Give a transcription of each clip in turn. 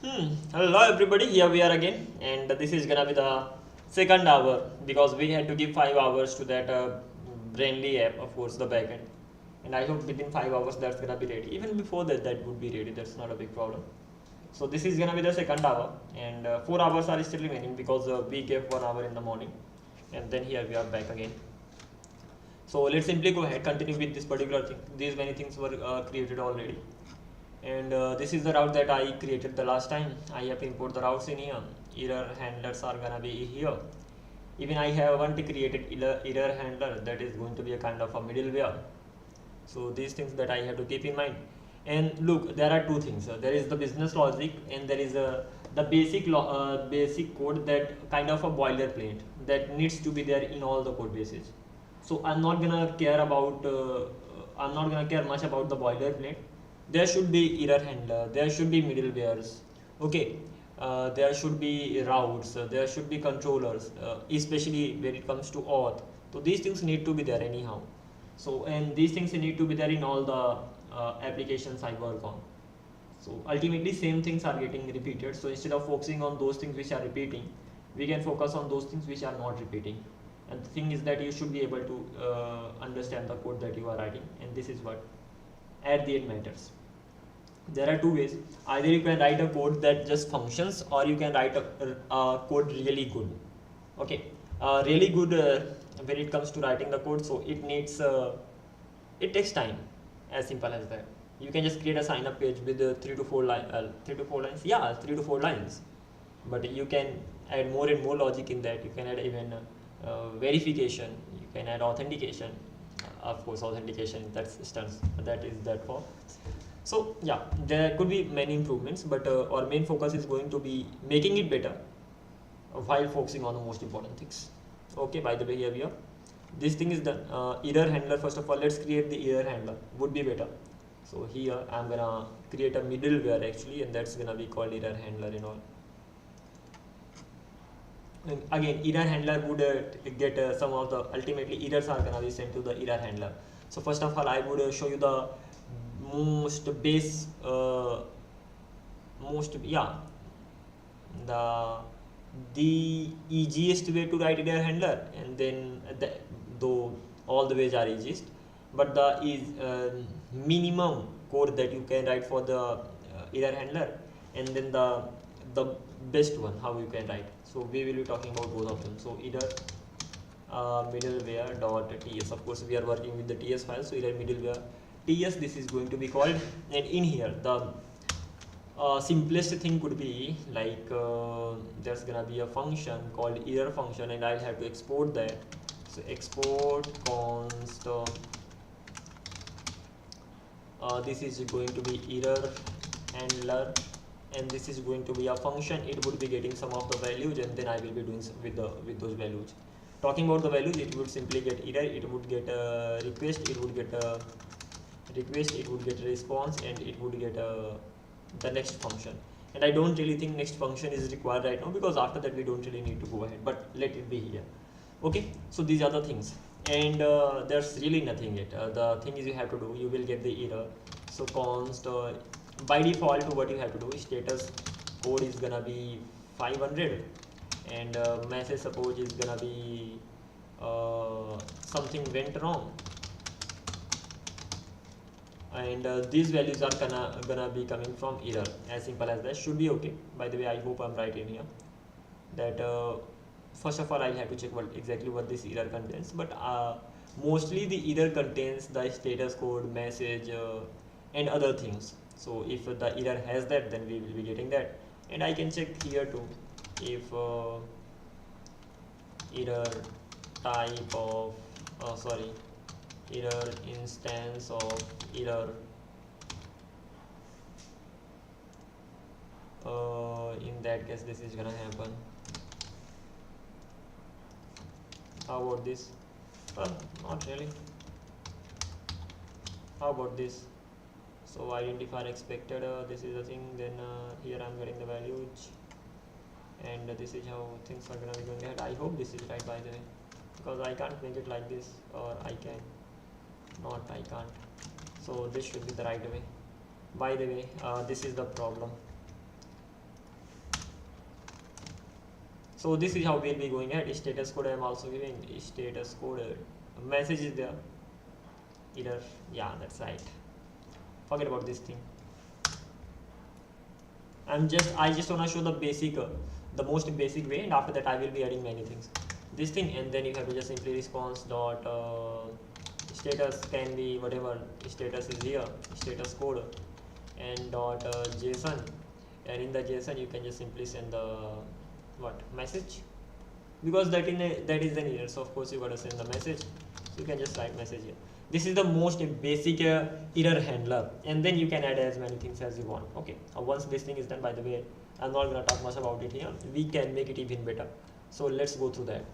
Hello everybody, here we are again, and this is gonna be the second hour because we had to give 5 hours to that Brainly app, of course, the backend. And I hope within 5 hours that's gonna be ready. Even before that, that would be ready, that's not a big problem. So, this is gonna be the second hour, and 4 hours are still remaining because we gave 1 hour in the morning, and then here we are back again. So, let's simply go ahead, continue with this particular thing. These many things were created already. And this is the route that I created the last time. I have to import the routes in here. Error handlers are gonna be here. Even I haven't created error handler, that is going to be a kind of a middleware. So these things that I have to keep in mind. And look, there are two things. There is the business logic, and there is the basic code, that kind of a boilerplate that needs to be there in all the code bases. So I'm not gonna care much about the boilerplate. There should be error handler, there should be middlewares, okay, there should be routes, there should be controllers, especially when it comes to auth. So these things need to be there anyhow. So, and these things need to be there in all the applications I work on. So ultimately same things are getting repeated. So instead of focusing on those things which are repeating, we can focus on those things which are not repeating. And the thing is that you should be able to understand the code that you are writing, and this is what at the end matters. There are two ways. Either you can write a code that just functions, or you can write a code really good. Okay, really good when it comes to writing the code. So it takes time, as simple as that. You can just create a sign up page with 3 to 4 lines. Yeah, 3 to 4 lines. But you can add more and more logic in that. You can add even verification. You can add authentication. Of course, authentication that is that for. So yeah, there could be many improvements, but our main focus is going to be making it better while focusing on the most important things. Okay, by the way, here we are. This thing is the error handler. First of all, let's create the error handler, would be better. So here I'm gonna create a middleware actually, and that's gonna be called error handler and all. And again, error handler would get some of the ultimately errors are gonna be sent to the error handler. So first of all, I would show you the most base the easiest way to write error handler, and then though all the ways are easiest, but the is minimum code that you can write for the error handler, and then the best one how you can write. So we will be talking about both of them. So error middleware.ts. Of course, we are working with the ts file. So error middleware ts, this is going to be called. And in here the simplest thing could be like there's gonna be a function called error function, and I'll have to export that. So export const this is going to be error handler, and this is going to be a function. It would be getting some of the values, and then I will be doing with those values. Talking about the values, it would simply get error, it would get a request, it would get a request, it would get a response, and it would get the next function. And I don't really think next function is required right now, because after that we don't really need to go ahead, but let it be here. Okay, so these are the things, and there's really nothing yet. The thing is, you have to do, you will get the error. So const by default what you have to do, status code is gonna be 500, and message suppose is gonna be something went wrong, and these values are gonna be coming from error. As simple as that, should be okay. By the way, I hope I'm right in here, that first of all I'll have to check exactly what this error contains, but mostly the error contains the status code, message, and other things. So if the error has that, then we will be getting that. And I can check here too, if error type of error instance of error, in that case this is gonna happen. How about this? Not really. How about this? So identifier expected, this is the thing. Then here I'm getting the values, and this is how things are gonna be going ahead. I hope this is right, by the way, because I can't make it like this, or I can not, I can't. So this should be the right way. By the way, this is the problem. So this is how we'll be going at status code. I am also giving status code message is there, error. Yeah, that's right. Forget about this thing. I just want to show the basic, the most basic way, and after that I will be adding many things. This thing, and then you have to just simply response dot status can be whatever status is here, status code, and dot JSON, and in the JSON you can just simply send the what message, because that is an error. So of course you gotta send the message. So you can just write message here. This is the most basic error handler, and then you can add as many things as you want. Okay, once this thing is done, by the way, I'm not gonna talk much about it here. We can make it even better. So let's go through that.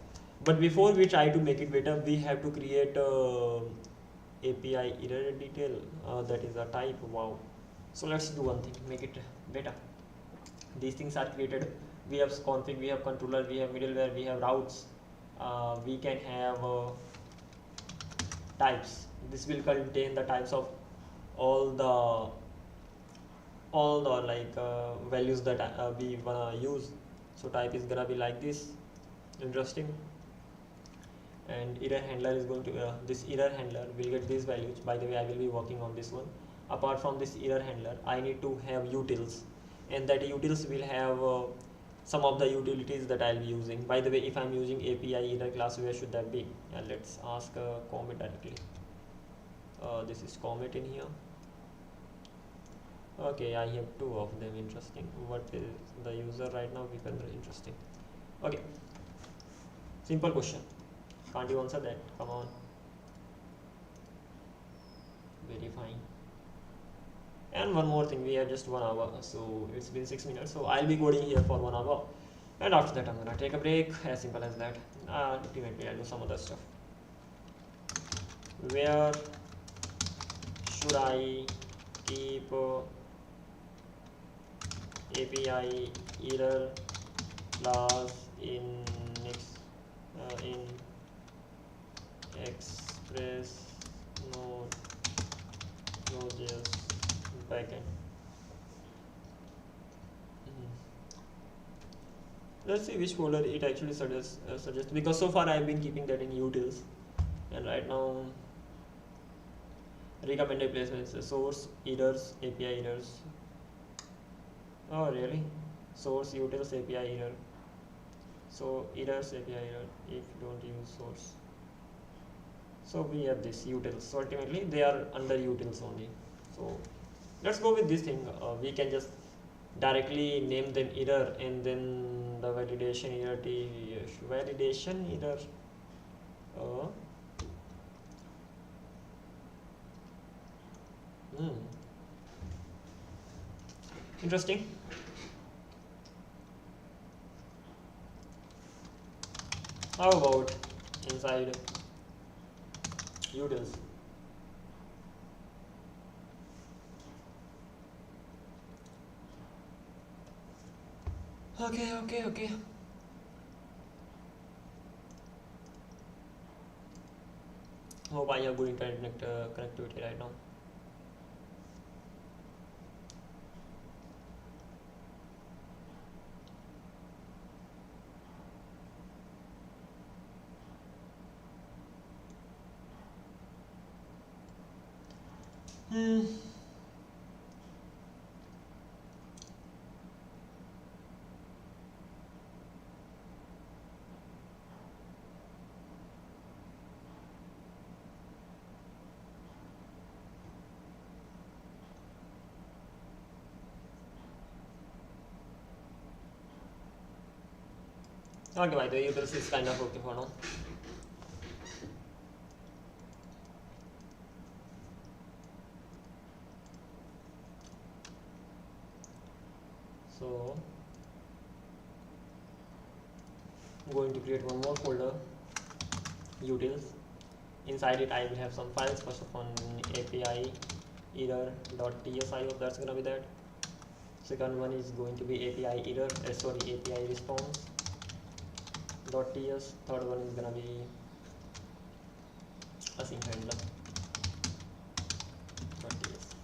But before we try to make it better, we have to create API error detail. That is a type. Wow. So let's do one thing, make it better. These things are created. We have config, we have controller, we have middleware, we have routes. We can have types. This will contain the types of all the like values that we wanna use. So type is gonna be like this. Interesting. And error handler is going to this error handler will get these values. By the way, I will be working on this one. Apart from this error handler, I need to have utils, and that utils will have some of the utilities that I'll be using. By the way, if I'm using API error class, where should that be? Let's ask commit directly. This is commit in here. Okay, I have two of them. Interesting. What is the user right now? Vipendra. Interesting. Okay. Simple question. Can't you answer that? Come on. Very fine. And one more thing, we have just 1 hour, so it's been 6 minutes. So I'll be coding here for 1 hour, and after that I'm gonna take a break. As simple as that. Ultimately, I'll do some other stuff. Where should I keep API error class in Express Node.js backend? Let's see which folder it actually suggests, because so far I've been keeping that in utils, and right now recommended placements, source errors, API errors. Oh really? Source utils API error. So errors API error if you don't use source. So we have this utils. So ultimately they are under utils only. So let's go with this thing. We can just directly name them error, and then the validation error, validation error. Interesting. How about inside utils? Okay. Hope I have good internet connectivity right now. Okay, by the way, utils is kind of okay for now. So I'm going to create one more folder, utils. Inside it I will have some files. First of all, API error.ts. I hope that's gonna be that. Second one is going to be API error, API response .ts. Third one is gonna be async handler .ts.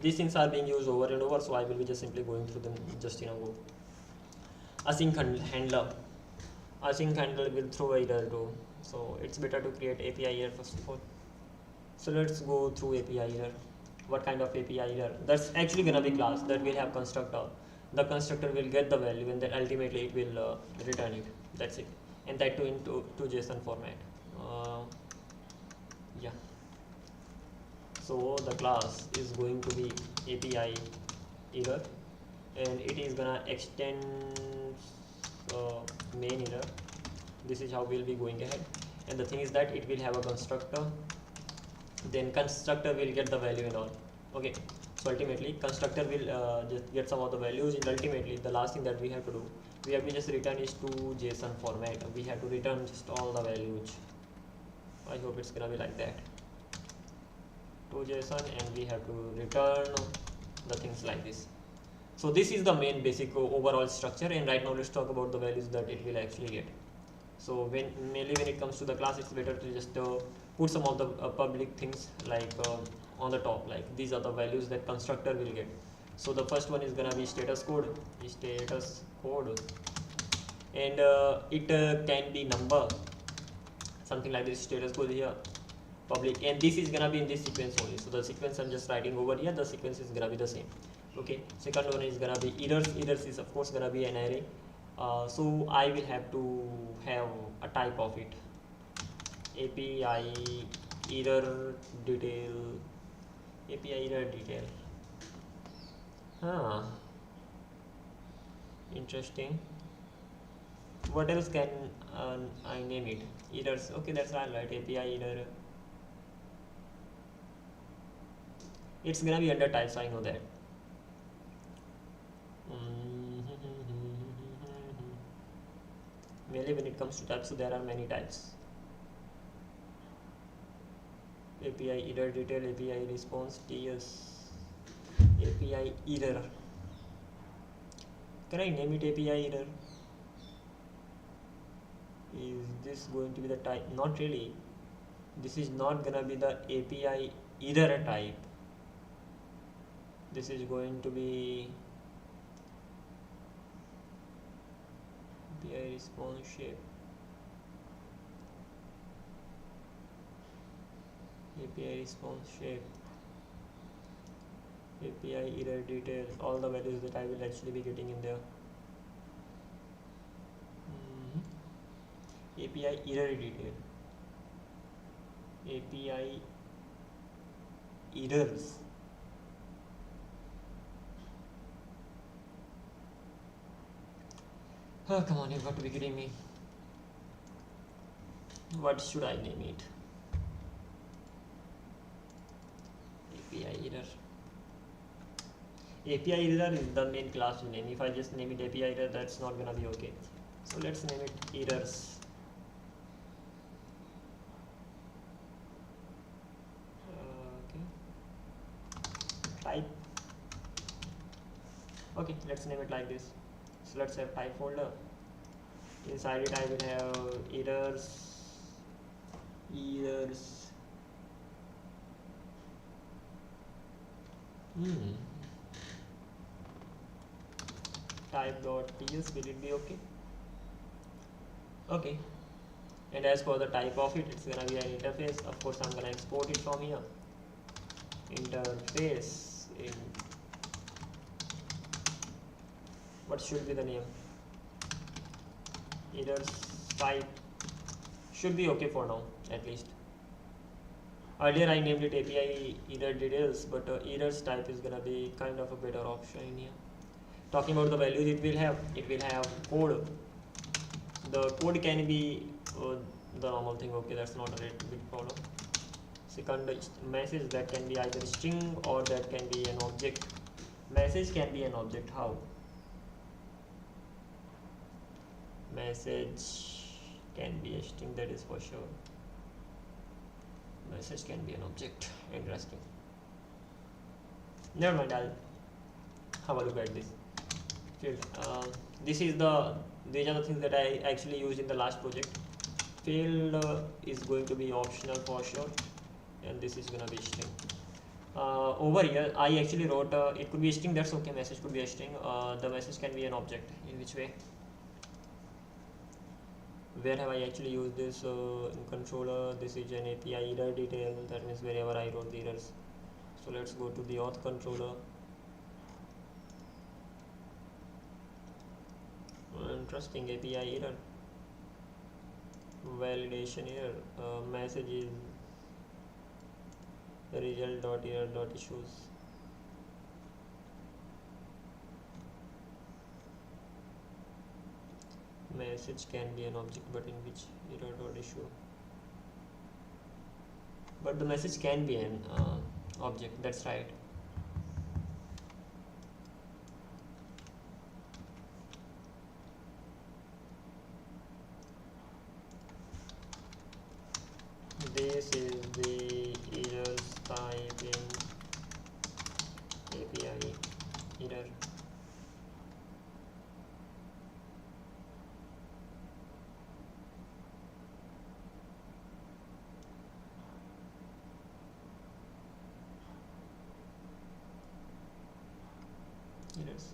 These things are being used over and over, so I will be just simply going through them just in a go. Async handler. async handle will throw error too, so it's better to create API error first of all. So let's go through API error. What kind of API error? That's actually gonna be class that will have constructor. The constructor will get the value and then ultimately it will return it. That's it, and that too into JSON format. Yeah. So the class is going to be API error, and it is gonna extend main error. This is how we'll be going ahead, and the thing is that it will have a constructor, then constructor will get the value and all. Okay, so ultimately constructor will just get some of the values, and ultimately the last thing that we have to do, we have to just return is to JSON format. We have to return just all the values. I hope it's gonna be like that, to JSON, and we have to return the things like this. So this is the main basic overall structure, and right now let's talk about the values that it will actually get. So mainly when it comes to the class, it's better to just put some of the public things like on the top, like these are the values that constructor will get. So the first one is gonna be status code, and it can be number, something like this, status code here, public, and this is gonna be in this sequence only. So the sequence I'm just writing over here, the sequence is gonna be the same. Okay, second one is gonna be errors. Errors is of course gonna be an array. So I will have to have a type of it, API error detail, interesting. What else can I name it? Errors. Okay, that's right, API error. It's gonna be under types, I know that. Mainly when it comes to types, so there are many types. API error detail, API response, TS, API error. Can I name it API error? Is this going to be the type? Not really. This is not gonna be the API error type. This is going to be API response shape, API response shape, API error detail, all the values that I will actually be getting in there. API error detail, API errors. Oh, come on, you've got to be kidding me. What should I name it? API error. API error is the main class name. If I just name it API error, that's not gonna be okay. So let's name it errors. Okay. Type. Okay, let's name it like this. So let's have type folder. Inside it I will have errors. Type.ts, will it be okay? Okay. And as for the type of it, it's gonna be an interface. Of course, I'm gonna export it from here. Interface in, what should be the name? Errors type should be okay for now, at least. Earlier I named it API error details, but errors type is gonna be kind of a better option in here. Talking about the values, it will have code. The code can be the normal thing. Okay, that's not a big problem. Second, message, that can be either string or that can be an object. Message can be an object. How? Message can be a string, that is for sure. Message can be an object. Interesting. Never mind, I'll have a look at this field. These are the things that I actually used in the last project. Field is going to be optional for sure, and this is gonna be string. Over here I actually wrote it could be a string, that's okay. Message could be a string. The message can be an object. In which way? Where have I actually used this? In controller, this is an API error detail, that means wherever I wrote the errors. So let's go to the auth controller. Interesting, API error, validation error, message is result.error.issues. Message can be an object, but in which error.issue? But the message can be an object, that's right. This is the errors type in API error. Errors.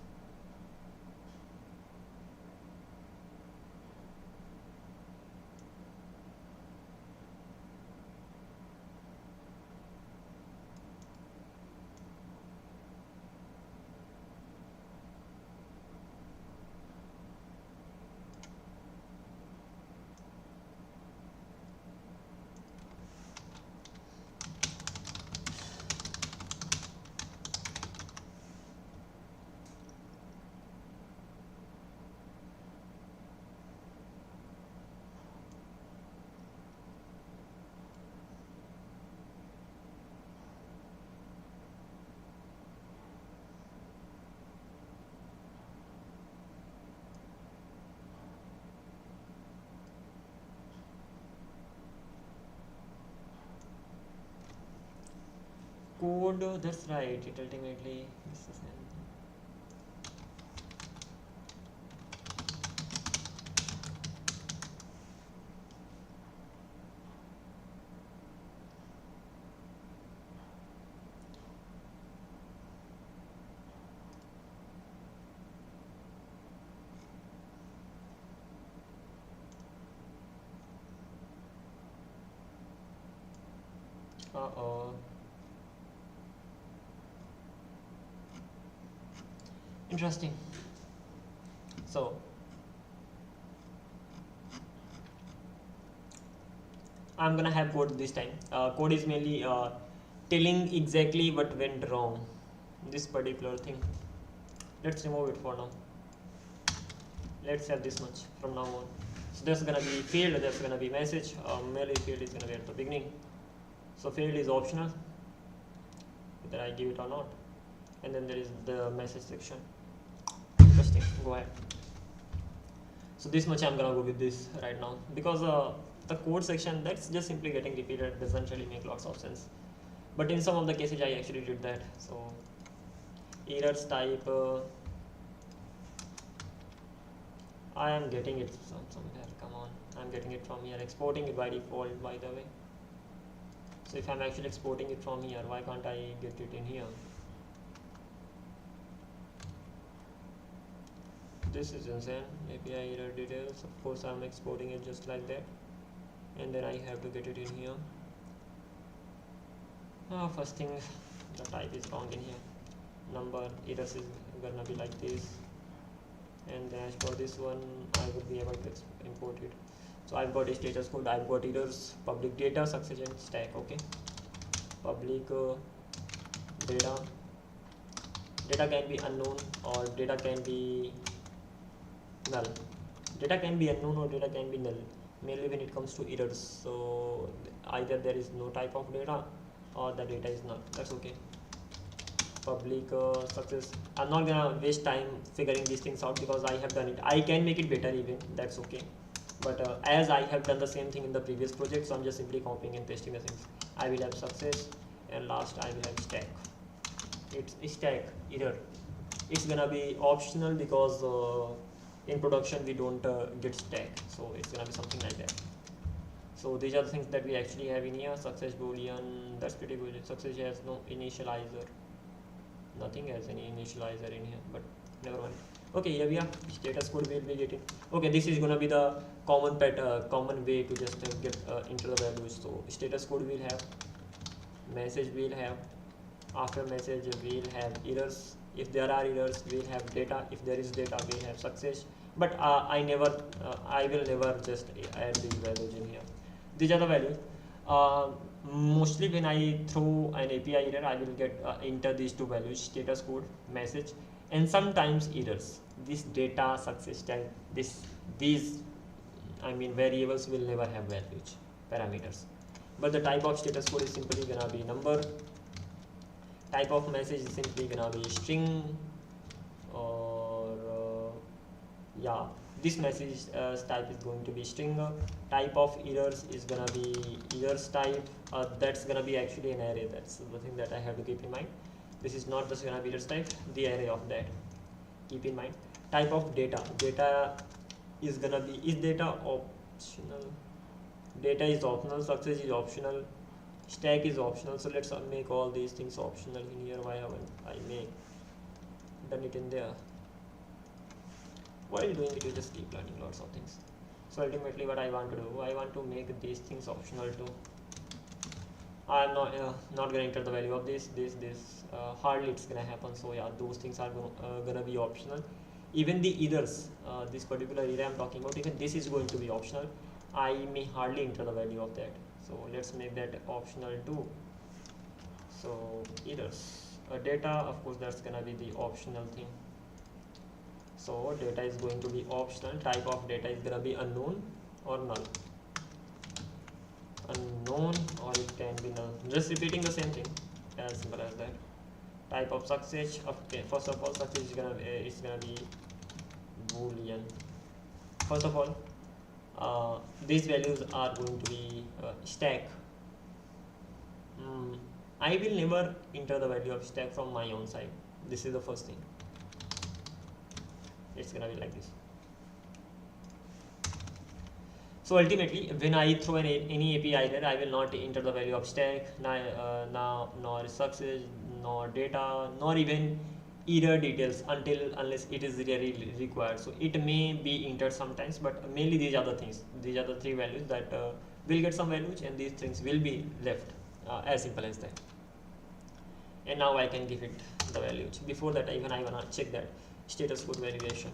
Code, that's right, it ultimately is the same. Uh-oh. Interesting. So I'm gonna have code this time. Code is mainly telling exactly what went wrong. This particular thing. Let's remove it for now. Let's have this much from now on. So there's gonna be field, there's gonna be message. Merely field is gonna be at the beginning. So field is optional, whether I give it or not. And then there is the message section. Interesting. Go ahead. So this much I'm gonna go with this right now, because the code section, that's just simply getting repeated, doesn't really make lots of sense. But in some of the cases I actually did that. So errors type, I am getting it from somewhere. Come on, I'm getting it from here. Exporting it by default, by the way. So if I'm actually exporting it from here, why can't I get it in here? This is insane. API error details. Of course, I'm exporting it just like that, and then I have to get it in here. First thing, the type is wrong in here. Number errors is gonna be like this, and then as for this one, I would be able to import it. So I've got a status code. I've got errors, public data, success and stack. Okay, public data. Data can be unknown or data can be null. Data can be unknown or data can be null, mainly when it comes to errors. So either there is no type of data or the data is null. That's okay. Public success. I'm not gonna waste time figuring these things out because I have done it. I can make it better even. That's okay. But as I have done the same thing in the previous project, so I'm just simply copying and pasting the things. I will have success, and last I will have stack. It's stack error. It's gonna be optional because in production we don't get stack, so it's gonna be something like that. So these are the things that we actually have in here. Success boolean, that's pretty good. Success has no initializer. Nothing has any initializer in here, but never mind. Okay, here we are. Status code will be getting. Okay, this is gonna be the common way to just get enter the values. So status code will have, message will have, after message we'll have errors. If there are errors, we'll have data. If there is data, we'll have success. But I will never just add these values in here. These are the values. Mostly when I throw an API error, I will get enter these two values: status code, message, and sometimes errors. This data, success tag, these variables will never have values, parameters. But the type of status code is simply gonna be number. Type of message is simply gonna be string, or yeah, this message type is going to be string. Type of errors is gonna be errors type. That's gonna be actually an array. That's the thing that I have to keep in mind. This is not just gonna be errors type, the array of that. Keep in mind. Type of data. Data is gonna be, is data optional? Data is optional. Success is optional. Stack is optional. So let's make all these things optional in here. Why haven't I done it in there? While doing it, you just keep learning lots of things. So ultimately what I want to do, I want to make these things optional too. I'm not gonna enter the value of this. Hardly it's gonna happen. So yeah, those things are gonna be optional. Even the errors, this particular error I'm talking about, even this is going to be optional. I may hardly enter the value of that. So let's make that optional too. So errors, data, of course, that's gonna be the optional thing. So data is going to be optional. Type of data is gonna be unknown or null. Unknown, or it can be null. Just repeating the same thing, as simple as that. Type of success. Okay, first of all, success is gonna be boolean. First of all, these values are going to be stack. I will never enter the value of stack from my own side. This is the first thing. It's gonna be like this. So ultimately, when I throw any API error, I will not enter the value of stack, nor success, nor data, nor even error details unless it is really required. So it may be entered sometimes, but mainly these are the things. These are the three values that will get some values, and these things will be left. As simple as that. And now I can give it the values. Before that, I wanna check that status code validation.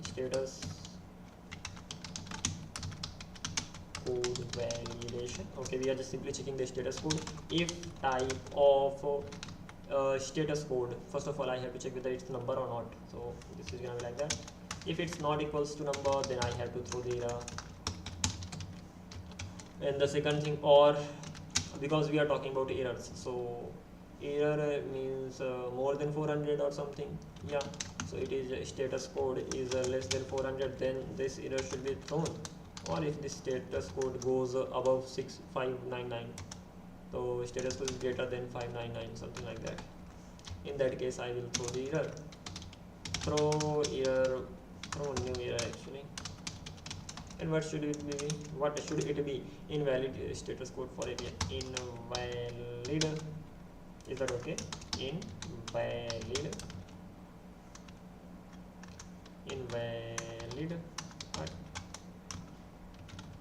Status code validation. Okay, we are just simply checking the status code. If type of status code, first of all, I have to check whether it's number or not. So this is gonna be like that. If it's not equals to number, then I have to throw the error. And the second thing, or because we are talking about errors, so error means more than 400 or something. Yeah, so it is status code is less than 400, then this error should be thrown. Or if the status code goes above 6599, so status code is greater than 599, something like that. In that case, I will throw the error. Throw new error actually. And what should it be? What should it be? Invalid status code for API. Invalid. Is that okay? Invalid. What?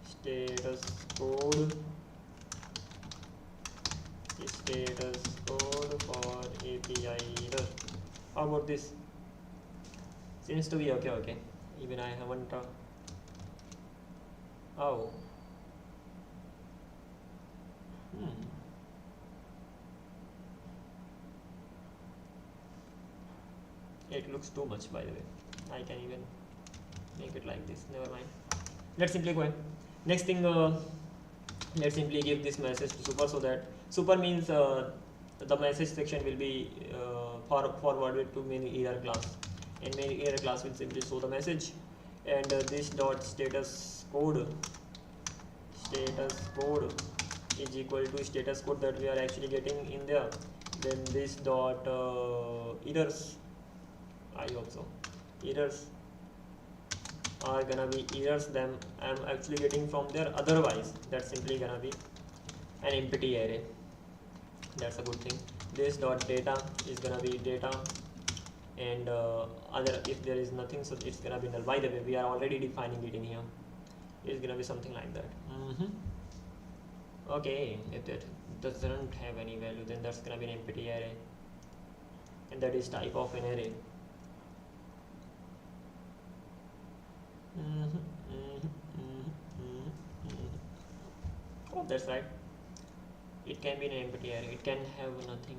Status code. Status code for API error. How about this? Seems to be okay. Even I haven't. Oh. It looks too much, by the way. I can even make it like this. Never mind. Let's simply go ahead. Next thing, let's simply give this message to super, so that super means the message section will be forwarded to main error class, and main error class will simply show the message. And this dot status code is equal to status code that we are actually getting in there. Then this dot errors, I hope so, errors are gonna be errors them I'm actually getting from there. Otherwise, that's simply gonna be an empty array. That's a good thing. This dot data is gonna be data, and other, if there is nothing, so it's gonna be null. By the way, we are already defining it in here. It's gonna be something like that. Okay, if that doesn't have any value, then that's gonna be an empty array, and that is type of an array. Oh, that's right. It can be an empty array. It can have nothing.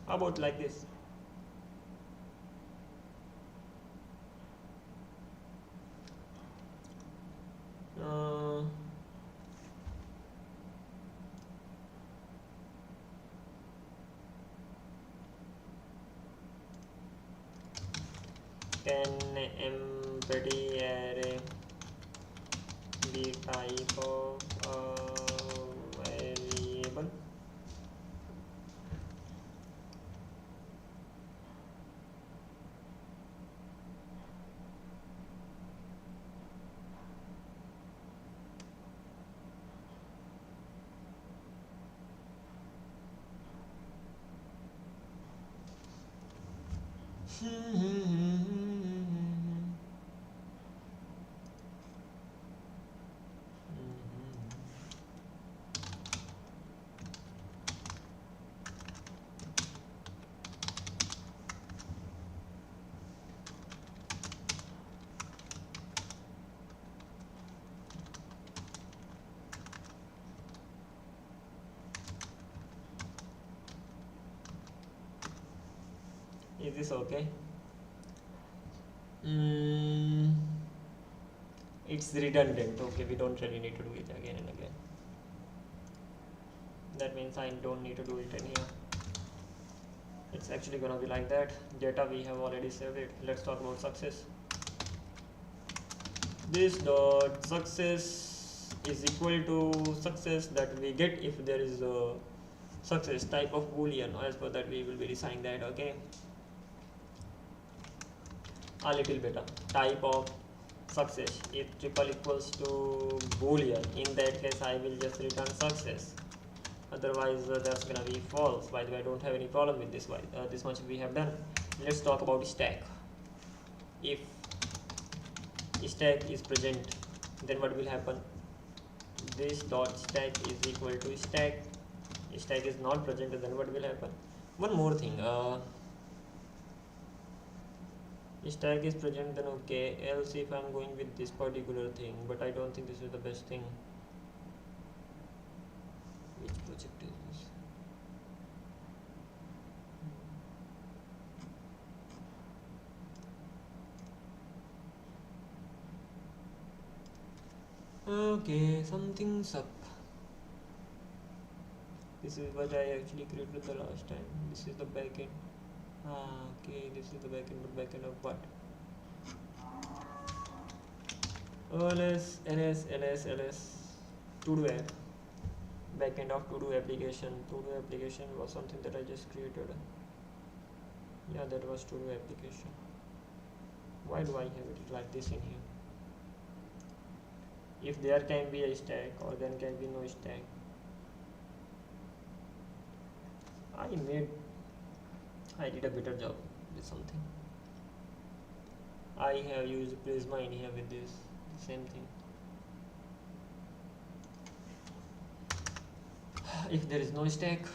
How about like this? Can empty array be type of a variable? Is this okay? It's redundant. Okay, we don't really need to do it again and again. That means I don't need to do it in here. It's actually gonna be like that. Data we have already saved it. Let's talk about success. This dot success is equal to success that we get if there is a success type of boolean. As per that we will be deciding that. Okay, a little better. Type of success, if triple equals to boolean, in that case I will just return success, otherwise that's gonna be false. By the way, I don't have any problem with this. This much we have done. Let's talk about stack. If stack is present, then what will happen? This dot stack is equal to stack. If stack is not present, then what will happen? One more thing, stack is present, then okay, else if I'm going with this particular thing, but I don't think this is the best thing. Which project is this? Okay, something's up. This is what I actually created the last time. This is the backend. Okay, this is the backend, but backend of what? ls to do app. Backend of to do application. To do application was something that I just created. Yeah, that was to do application. Why do I have it like this in here? If there can be a stack, or there can be no stack. I did a better job with something. I have used Prisma in here with this, same thing. If there is no stack,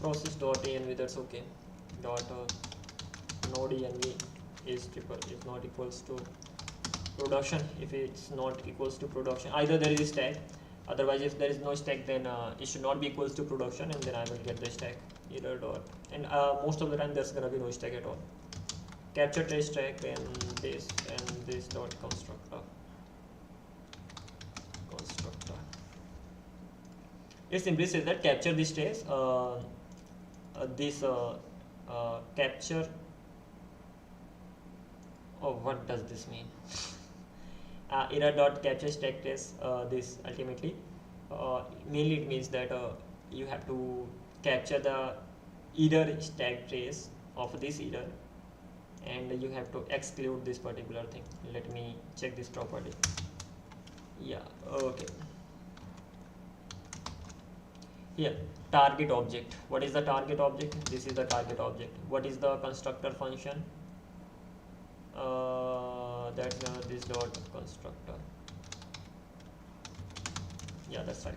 process.env, that's okay. Dot node env is not equals to production. If it's not equals to production, either there is a stack, otherwise if there is no stack, then it should not be equals to production, and then I will get the stack error dot, and most of the time there's gonna be no stack at all. Capture trace stack and this dot constructor. It simply says that capture this trace, capture. Oh, what does this mean? Error dot capture stack trace. This ultimately mainly it means that you have to capture the error stack trace of this error and you have to exclude this particular thing. Let me check this property. Yeah, okay. Here, target object. What is the target object? This is the target object. What is the constructor function? That's this dot constructor. Yeah, that's right.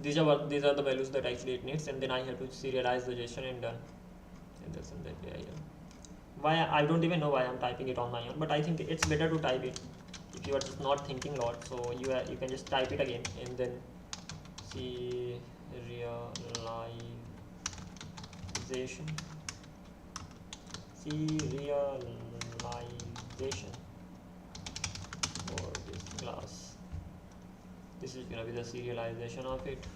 These are the values that actually it needs, and then I have to serialize the JSON and done. And that's that way I done. Why I don't even know why I'm typing it on my own, but I think it's better to type it if you are just not thinking a lot. So you can just type it again and then serialization for this class. This is gonna be the serialization of it,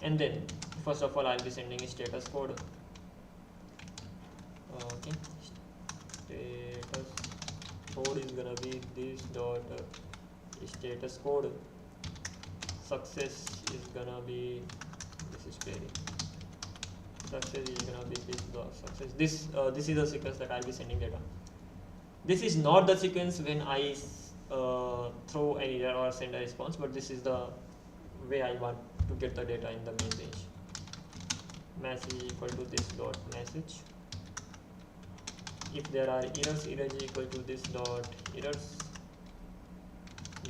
and then first of all I'll be sending a status code. Okay, status code is gonna be this dot status code. Success is gonna be this is very success is gonna be this dot success. This is the sequence that I'll be sending data. This is not the sequence when I throw an error or send a response, but this is the way I want to get the data in the main range. Message equal to this dot message. If there are errors, error is equal to this dot errors.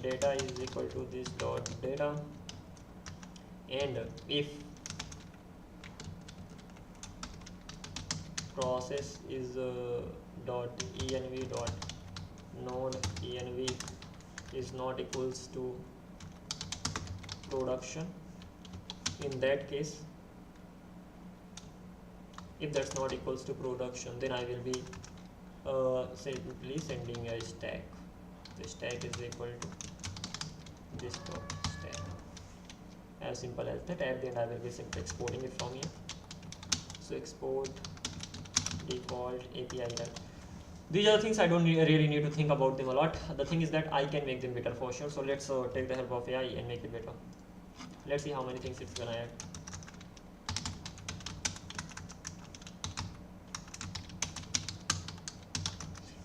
Data is equal to this dot data. And if process is dot env dot node env is not equals to production, in that case, if that's not equals to production, then I will be simply sending a stack. The stack is equal to this dot stack. As simple as that. At the end I will be simply exporting it from here. So export default API error. These are things I don't really need to think about them a lot. The thing is that I can make them better for sure. So let's take the help of AI and make it better. Let's see how many things it's gonna add.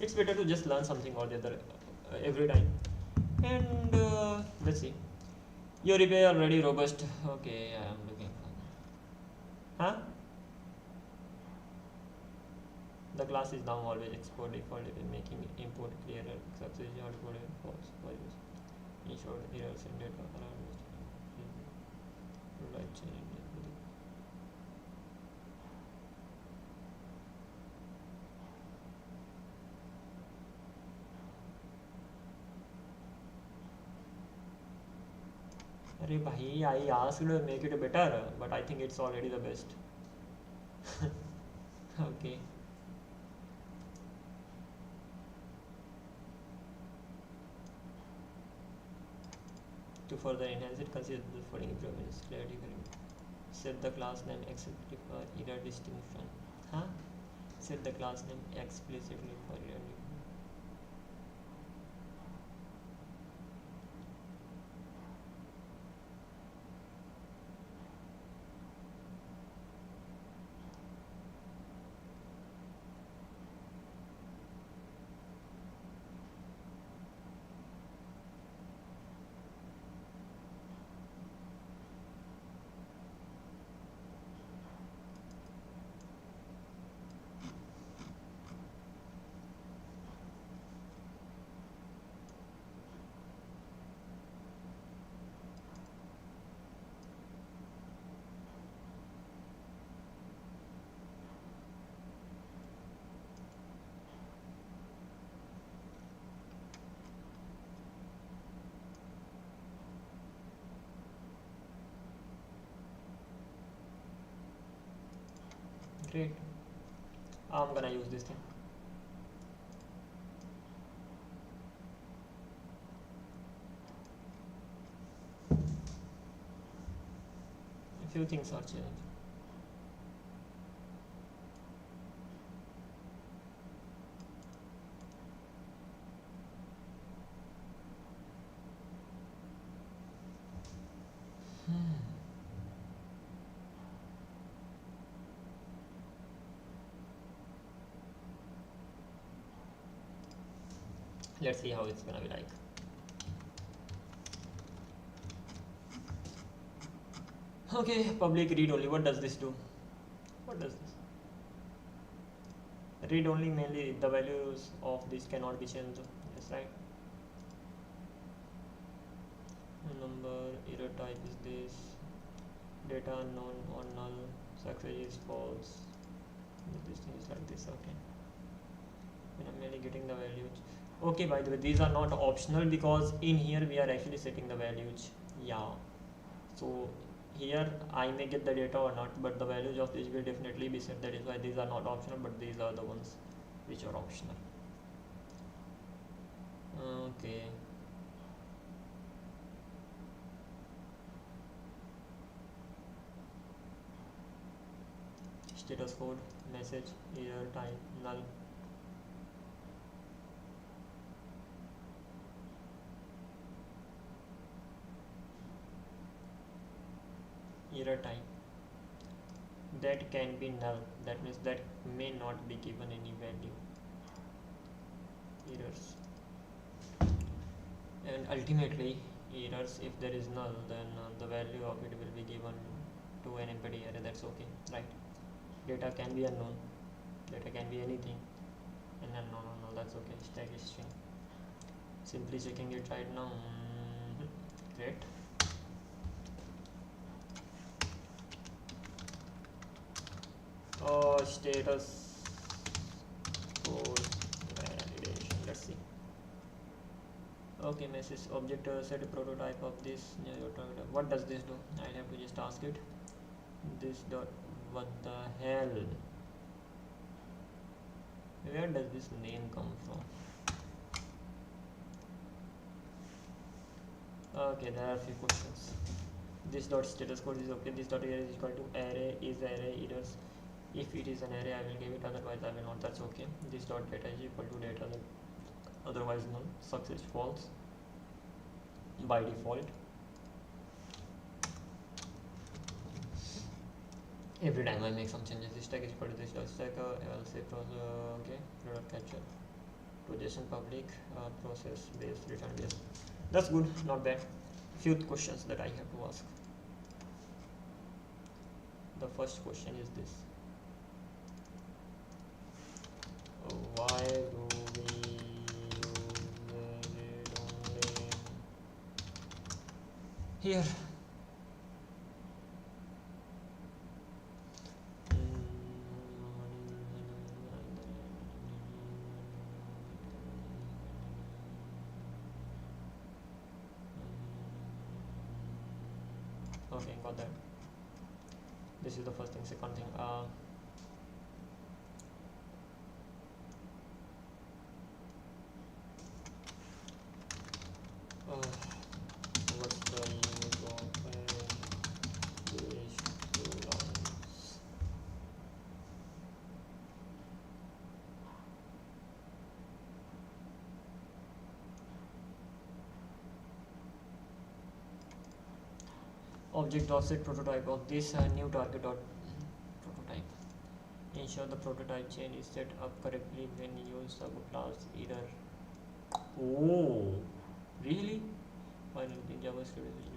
It's better to just learn something or the other every time. And let's see. Your API already robust. Okay, I am looking for that. Huh? The class is now always export default making import clear success output false values. Ensure errors and data around right chain. Arey bhai, I asked to make it better, but I think it's already the best. Okay. To further enhance it, consider the following improvements. Clarity, set the class name explicitly for error distinction. Huh? Set the class name explicitly for error distinction. Great. I'm gonna use this thing. A few things are changed. Let's see how it's gonna be like. Okay, public read only. What does this do? What does this? Read only, mainly the values of this cannot be changed. Yes, right. Number, error type is this, data unknown or null, success is false. This thing is like this. Okay, and I'm merely getting the values. Okay, by the way, these are not optional because in here we are actually setting the values. Yeah, so here I may get the data or not, but the values of this will definitely be set. That is why these are not optional, but these are the ones which are optional. Okay. Status code, message, error type, null. Error type, that can be null, that means that may not be given any value. Errors, and ultimately errors, if there is null, then the value of it will be given to an empty array. That's okay, right? Data can be unknown, data can be anything, and then no, that's okay. Stack is string. Simply checking it right now. Great. Status code validation. Let's see. Okay, message object set a prototype of this. What does this do? I have to just ask it. This dot, what the hell? Where does this name come from? Okay, there are a few questions. This dot status code is okay. This dot array is equal to array is array errors. If it is an array, I will give it, otherwise I will not. That's okay. This dot data is equal to data, otherwise null. Success false by default. Every time I make some changes, this tag is equal to this dot stack, else it was okay. Product capture to JSON public, process based, return based. That's good, not bad. Few questions that I have to ask. The first question is this: why do we use read only here? Okay, got that. This is the first thing. Second thing, what's the use of this lines? Object offset prototype of this new target dot prototype. Ensure the prototype chain is set up correctly when you use subclass either. Oh, really? Finally, in JavaScript is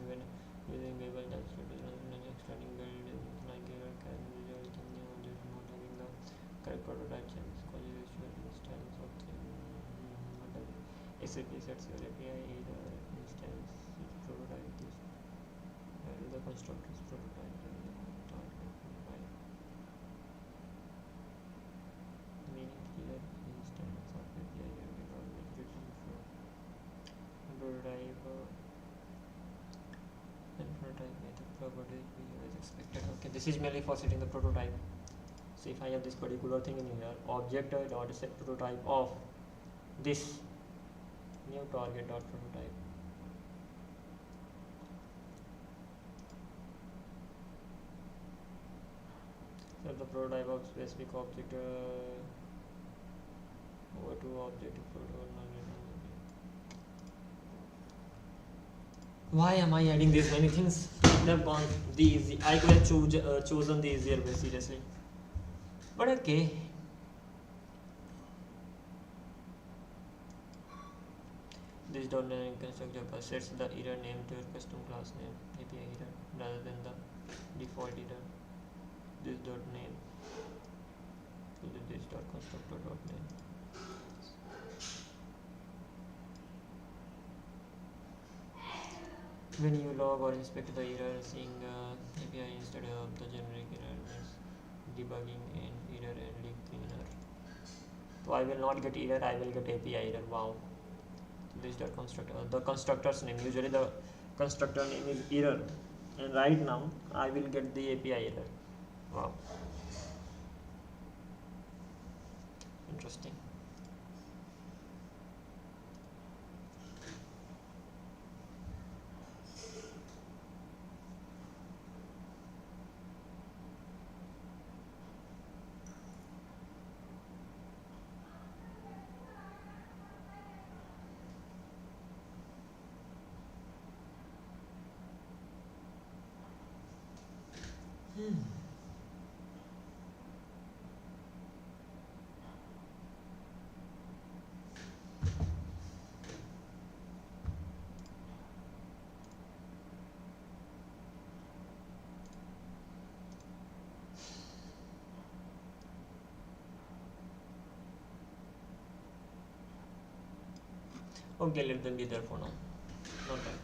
when using label that's extending build like error can result in new object not having the correct prototype chain because you usual instance of the SAP sets your API either instance prototype this the constructor's prototype meaning here instance of API because it's written for prototype and prototype method properties behave as expected. Okay, this is mainly for setting the prototype. So if I have this particular thing in here, object dot set prototype of this new target dot prototype. Set the prototype of specific object over to object prototype. Why am I adding these many things? I could have gone the easy. I could have chosen the easier way, seriously. But okay. this dot name constructor sets the error name to your custom class name API error rather than the default error. This dot name to this dot constructor dot name. When you log or inspect the error, seeing API instead of the generic error means debugging and error handling cleaner. So I will not get error, I will get API error. Wow. This dot constructor, the constructor's name, usually the constructor name is error, and right now I will get the API error. Wow, interesting. Okay, let them be there for now. Not bad.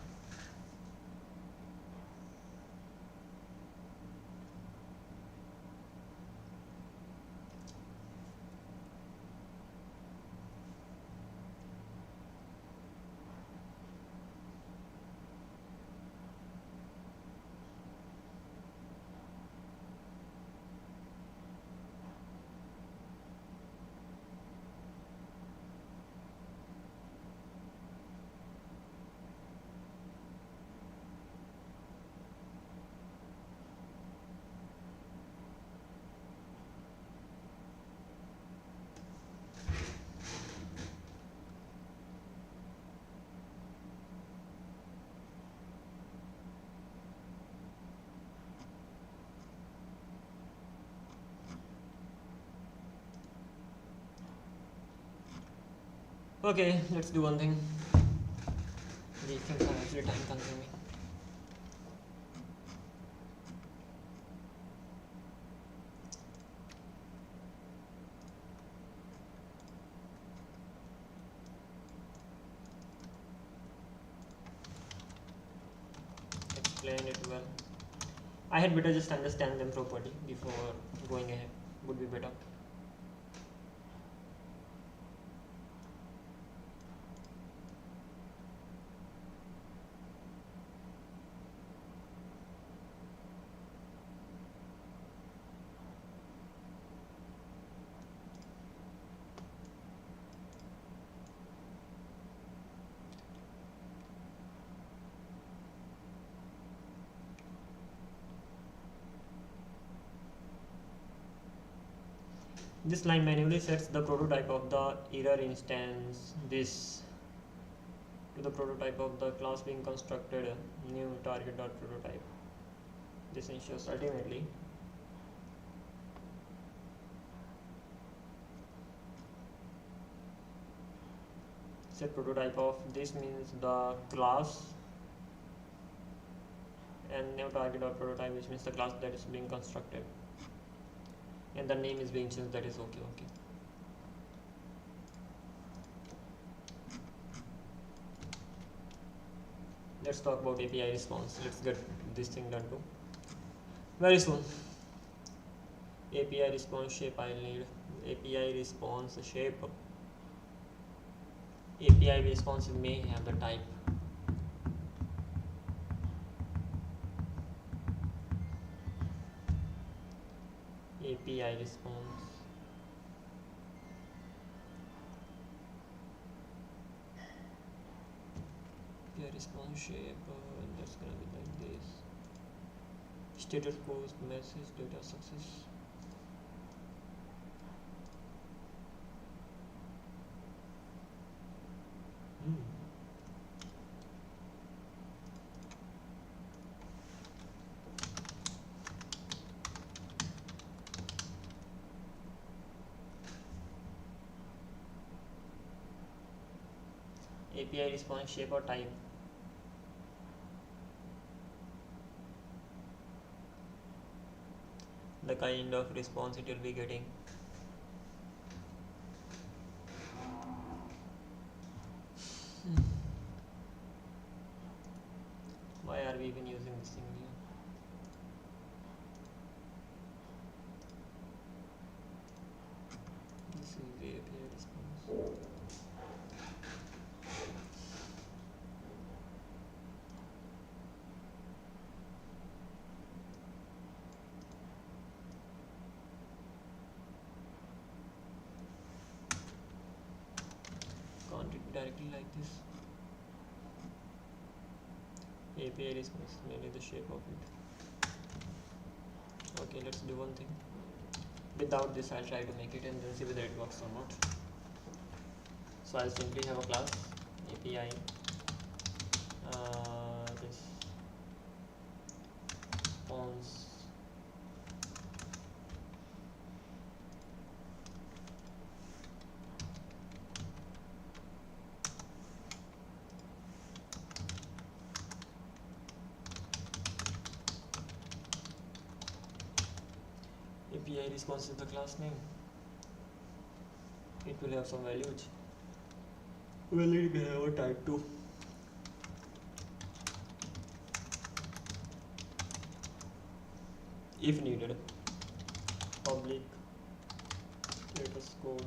Okay, let's do one thing. These things are actually time consuming. Explain it well. I had better just understand them properly before going ahead. Would be better. This line manually sets the prototype of the error instance this to the prototype of the class being constructed new target.prototype. This ensures ultimately set prototype of this means the class and new target.prototype, which means the class that is being constructed, and the name is being changed. That is okay. Let's talk about API response. Let's get this thing done too very soon. API response shape. I'll need API response shape. API response may have the type. API response. API response shape. That's gonna be like this. Status post message data success. API response shape or type. The kind of response it will be getting. Why are we even using this thing here? This is the API response. Can't it directly like this? API response, mainly the shape of it. Okay, let's do one thing. Without this, I'll try to make it and then see whether it works or not. So I'll simply have a class API response API response is the class name. It will have some values. Well, it may have a type too. If needed, public status code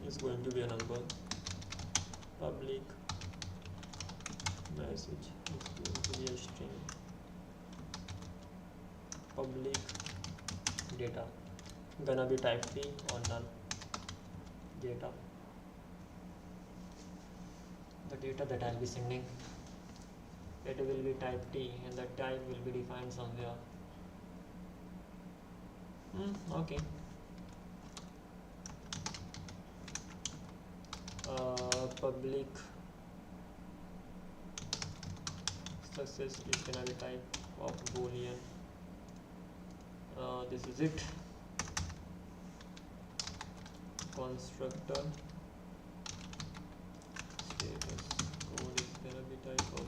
is going to be a number. Public message is going to be a string. Public data gonna be type T or null. Data, the data that I'll be sending, it will be type T and the type will be defined somewhere. Okay. Public success is gonna be type of Boolean. This is it. Constructor status code is gonna be type of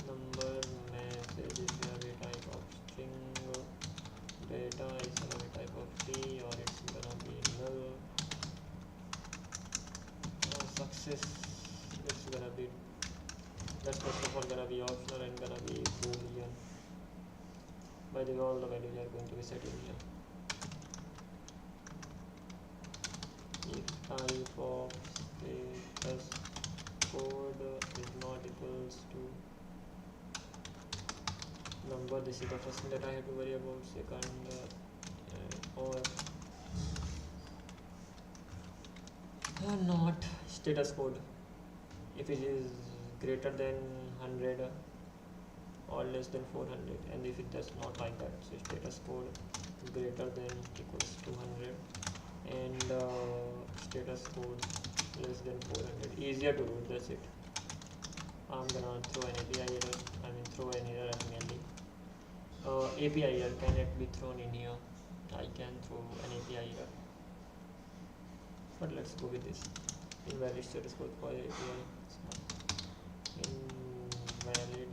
number. Message is gonna be type of string. Data is gonna be type of T or it's gonna be null. Success, it's gonna be, that's first of all gonna be optional and gonna be Boolean. By the way, all the values are going to be set in here. If type of status code is not equals to number, this is the first thing that I have to worry about. Second, or not status code. If it is greater than 100 or less than 400, and if it does not like that, so status code greater than equals to 100 and status code less than 400. Easier to do, that's it. I'm gonna throw an API error, throw an error mainly. API error cannot be thrown in here. I can throw an API error, but let's go with this. Invalid status code for API. Invalid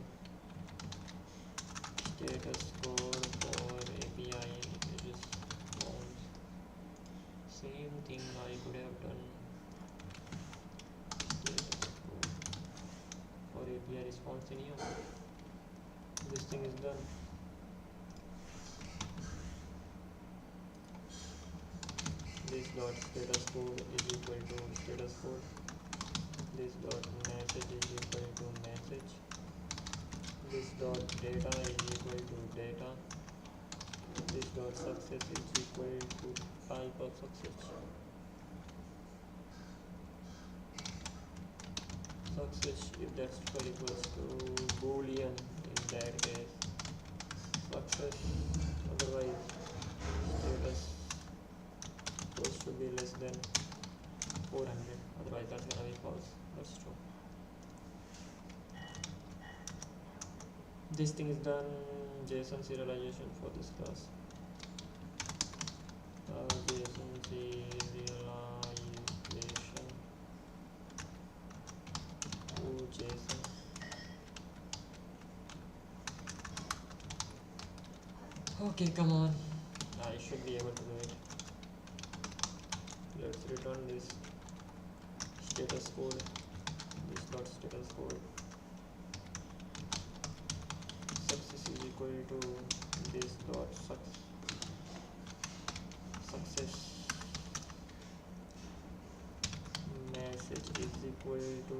status code for API response. Same thing I could have done. Status code for API response in here. This thing is done. This dot status code is equal to status code. This dot message is equal to message. This dot data is equal to data. This dot success is equal to type of success. Success, if that's equals to Boolean in that case. Success, otherwise status supposed to be less than 400, otherwise that's gonna be false. That's true. This thing is done. JSON serialization for this class. JSON serialization Okay, come on. I should be able to do it. Let's return this status code. This dot status code. Success is equal to this dot success. Message is equal to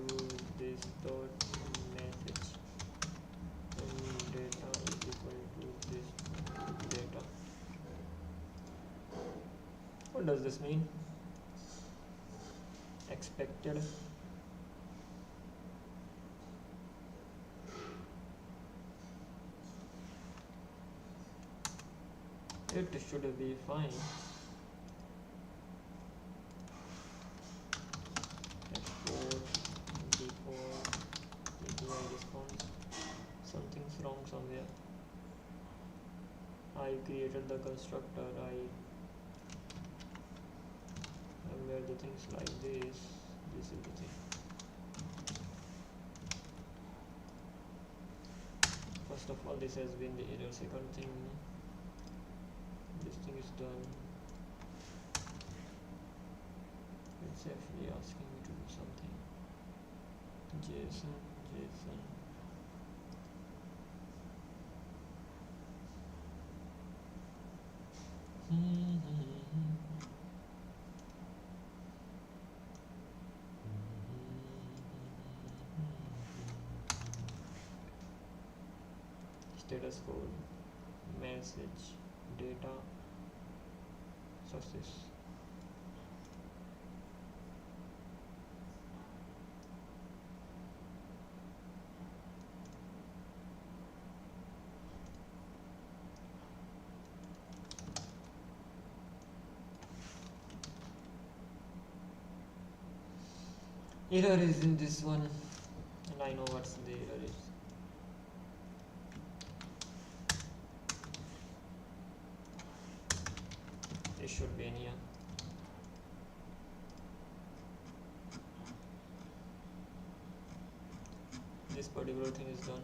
this dot message. And data is equal to this data. What does this mean? Expected. It should be fine. Export default API response. Something's wrong somewhere. I created the constructor. And where the things like this is the thing. First of all, this has been the error. Second thing, this thing is done. It's actually asking me to do something. JSON. Status code, message, data, success. Error is in this one, and I know what's the error is. It should be in here. This particular thing is done.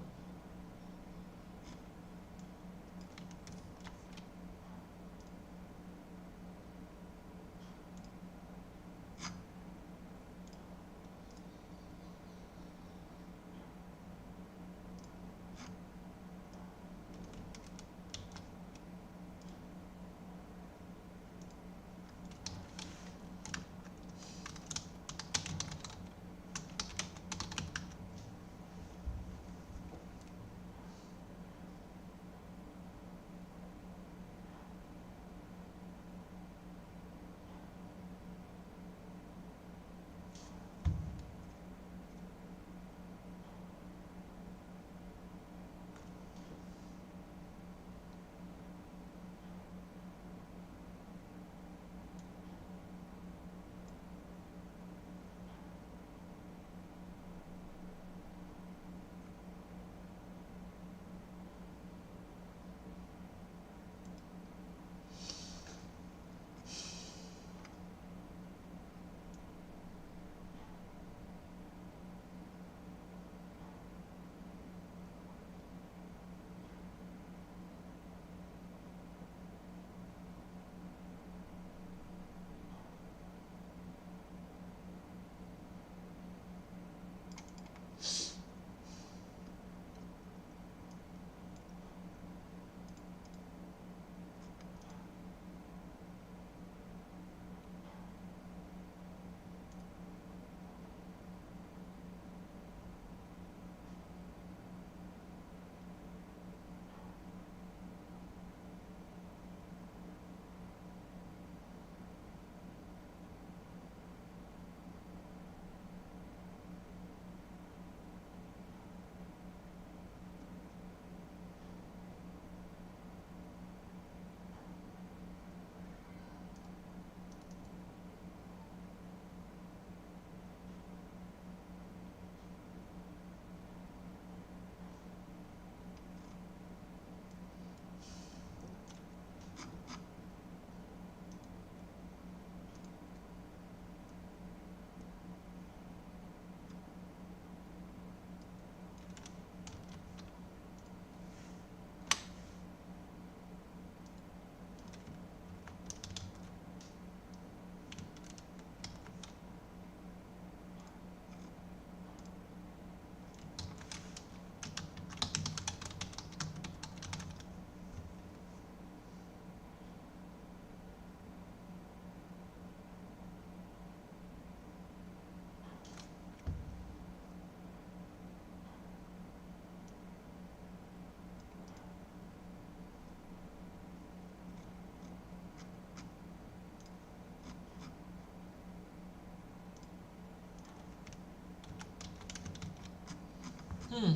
Hmm.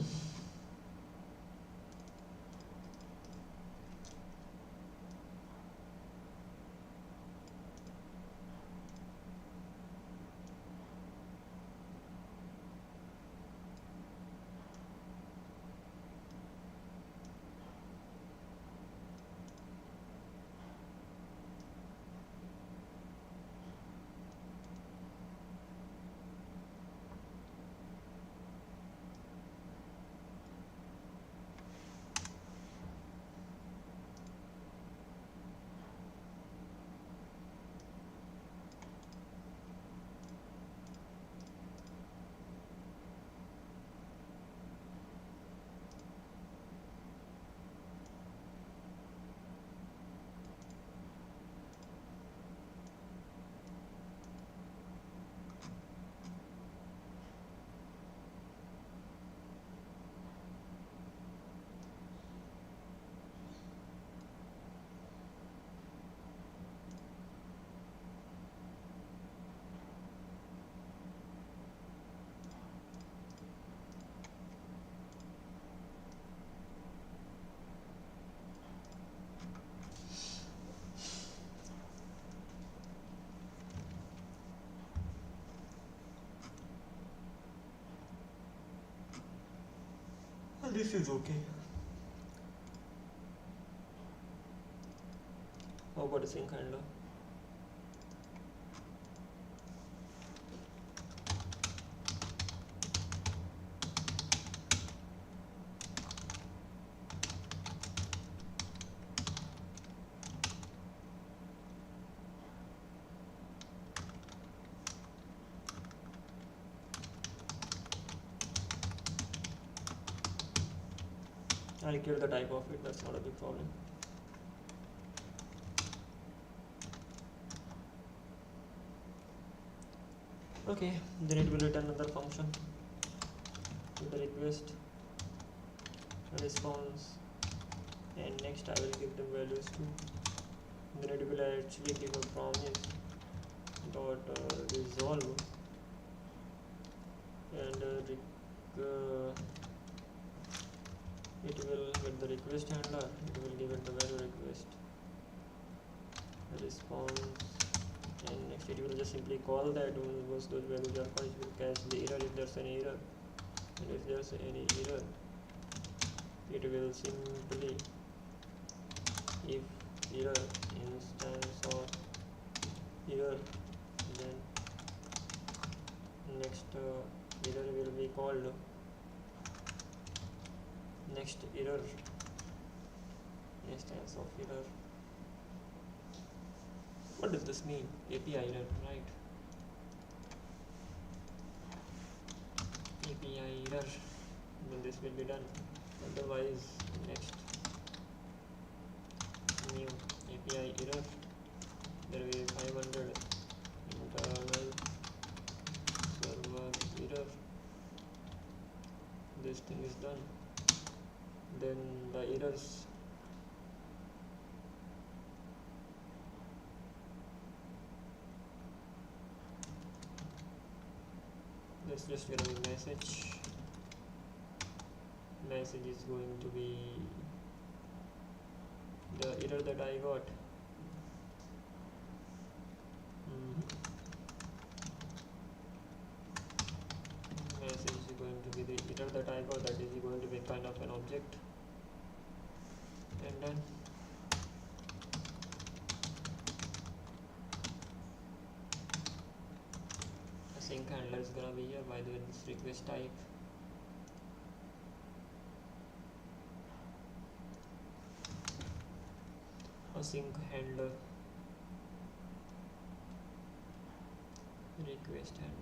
This is okay. How about a sync handler? I'll give the type of it, that's not a big problem. Okay, then it will return another function with the request, response, and next I will give them values too. Then it will actually give a promise dot resolve and it will with the request handler, it will give it the value request, response, and next it will just simply call that once those values are false, it will catch the error if there's any error, and if there's any error it will simply if error instance of error, then next error will be called next error instance of error. What does this mean? API error, right? API error, then this will be done. Otherwise, next new API error, there will be 500 internal server error. This thing is done. Then the errors let's just get a message. Message is going to be the error that I got. Message is going to be the error that I got, that is going to be kind of an object, and then a sync handler is gonna be here. By the way, this request type, a sync handler, request handler.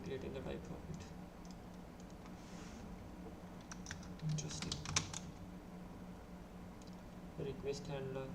Creating the type of it. Interesting. request handler.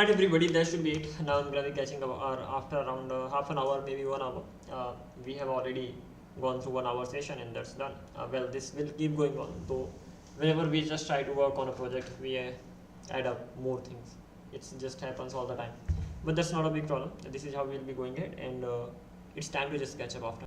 Alright everybody, that should be it. Now I'm gonna be catching up after around half an hour, maybe 1 hour. We have already gone through 1 hour session and that's done. Well, this will keep going on, though whenever we just try to work on a project, we add up more things. It just happens all the time. But that's not a big problem. This is how we'll be going ahead, and it's time to just catch up after.